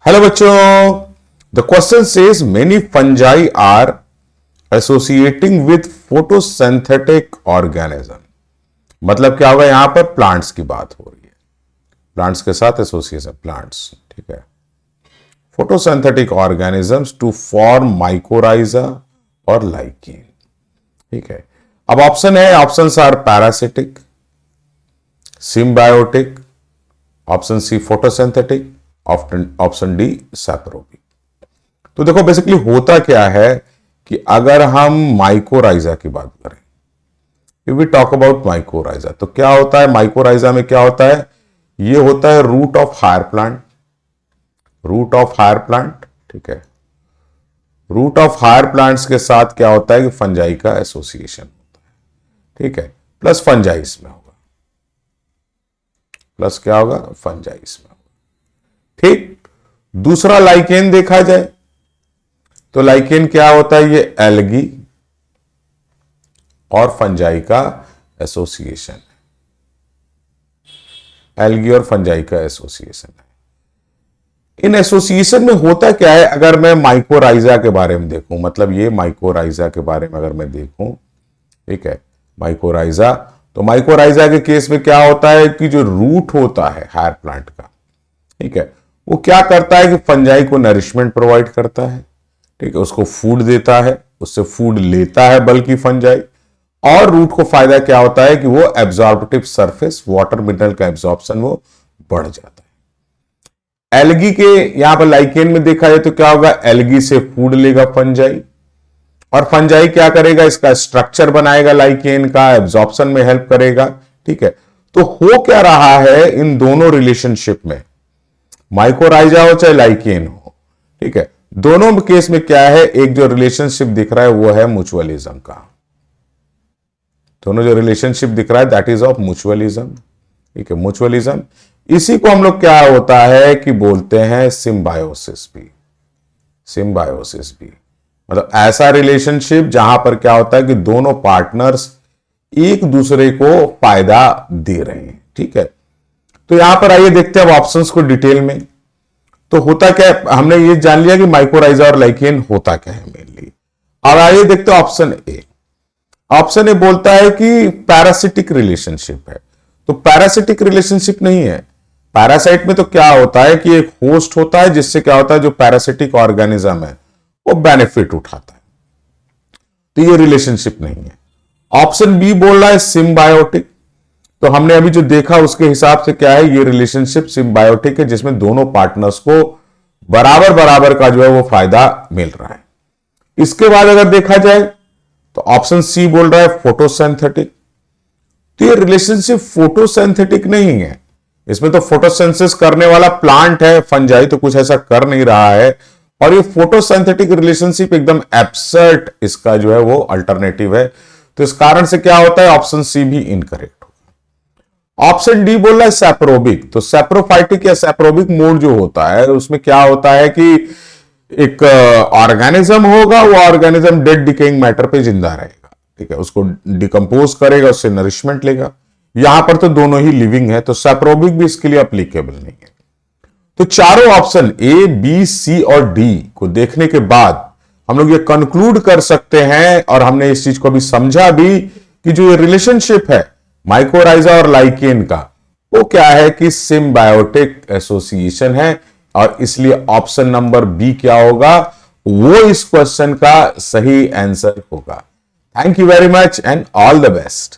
Hello बच्चों, the question says many fungi are associating with photosynthetic organism. मतलब क्या होगा, यहां पर प्लांट्स की बात हो रही है, प्लांट्स के साथ एसोसिएशन, प्लांट्स, ठीक है। Photosynthetic organisms to form mycorrhiza और लाइकेन, ठीक है। अब ऑप्शन है, options are parasitic, symbiotic, option C photosynthetic, option D saprobic. तो देखो बेसिकली होता क्या है कि अगर हम माइकोराइजा की बात करें, if we talk about mycorrhiza, तो क्या होता है माइकोराइजा में, क्या होता है, ये होता है root of higher plant, root of higher plant, ठीक है। रूट ऑफ हायर प्लांट्स के साथ क्या होता है कि फंजाई का एसोसिएशन होता है, ठीक है। प्लस फंजाई इसमें होगा, प्लस क्या होगा, फंजाई इसमें होगा, ठीक। दूसरा लाइकेन देखा जाए तो लाइकेन क्या होता है, ये एल्गी और फंजाई का एसोसिएशन है, एल्गी और फंजाई का एसोसिएशन है। इन एसोसिएशन में होता क्या है, अगर मैं माइकोराइजा के बारे में देखूं, मतलब ये माइकोराइजा के बारे में अगर मैं देखूं, ठीक है, माइकोराइजा, तो माइकोराइजा के केस में क्या होता है कि जो रूट होता है हायर प्लांट का, ठीक है, वो क्या करता है कि फंजाई को नरिशमेंट प्रोवाइड करता है, ठीक है, उसको फूड देता है, उससे फूड लेता है बल्कि फंजाई। और रूट को फायदा क्या होता है कि वो एब्जॉर्प्टिव सरफेस, वाटर मिनरल का एब्जॉर्प्शन वो बढ़ जाता है। एल्गी के यहां पर लाइकेन में देखा जाए तो क्या होगा, एल्गी से फूड लेगा फंजाई, और फंजाई क्या करेगा, इसका स्ट्रक्चर बनाएगा, लाइकेन का एब्जॉर्प्शन में हेल्प करेगा, ठीक है। तो हो क्या रहा है इन दोनों रिलेशनशिप में, माइकोराइजा हो चाहे लाइकेन हो, ठीक है, दोनों केस में क्या है, एक जो रिलेशनशिप दिख रहा है वो है म्यूचुअलिज्म का, दोनों जो रिलेशनशिप दिख रहा है दैट इज ऑफ म्यूचुअलिज्म, ठीक है, म्यूचुअलिज्म। इसी को हम लोग क्या होता है कि बोलते हैं सिम्बायोसिस भी, सिम्बायोसिस भी, मतलब ऐसा रिलेशनशिप जहां पर क्या होता है कि दोनों पार्टनर्स एक दूसरे को फायदा दे रहे हैं, ठीक है। तो यहां पर आइए देखते हैं अब ऑप्शंस को डिटेल में। तो होता क्या है, हमने ये जान लिया कि माइकोराइजा और लाइकेन होता क्या है मेनली। अब आइए देखते हैं ऑप्शन ए। ऑप्शन ए बोलता है कि पैरासिटिक रिलेशनशिप है, तो पैरासिटिक रिलेशनशिप नहीं है। पैरासाइट में तो क्या होता है कि एक होस्ट होता है जिससे क्या होता है, जो पैरासिटिक ऑर्गेनिज्म है वो बेनिफिट उठाता है, तो ये रिलेशनशिप नहीं है। ऑप्शन बी बोल रहा है सिम्बायोटिक, तो हमने अभी जो देखा उसके हिसाब से क्या है, ये रिलेशनशिप सिम्बायोटिक है जिसमें दोनों पार्टनर्स को बराबर बराबर का जो है वो फायदा मिल रहा है। इसके बाद अगर देखा जाए तो ऑप्शन सी बोल रहा है फोटोसिंथेटिक, तो ये रिलेशनशिप फोटोसिंथेटिक नहीं है, इसमें तो फोटोसिंथेसिस करने वाला प्लांट है, फंजाई तो कुछ ऐसा कर नहीं रहा है, और ये फोटोसिंथेटिक रिलेशनशिप एकदम एब्सर्ड इसका जो है वो अल्टरनेटिव है। तो इस कारण से क्या होता है, ऑप्शन सी भी इनकरेक्ट होगा। ऑप्शन डी बोल रहा है सैप्रोबिक, तो सैप्रोफाइटिक या सैप्रोबिक मोड जो होता है उसमें क्या होता है कि एक ऑर्गेनिज्म होगा, वो ऑर्गेनिज्म डेड डिकेइंग मैटर पे जिंदा रहेगा, ठीक है, उसको डिकम्पोज करेगा, उससे नरिशमेंट लेगा। यहां पर तो दोनों ही लिविंग है, तो सैप्रोबिक भी इसके लिए अप्लीकेबल नहीं है। तो चारों ऑप्शन ए, बी, सी और डी को देखने के बाद हम लोग ये कंक्लूड कर सकते हैं, और हमने इस चीज को भी समझा भी कि जो ये रिलेशनशिप है माइकोराइजा और लाइकेन का, वो क्या है कि सिम्बायोटिक एसोसिएशन है, और इसलिए ऑप्शन नंबर बी क्या होगा, वो इस क्वेश्चन का सही आंसर होगा। Thank you very much and all the best.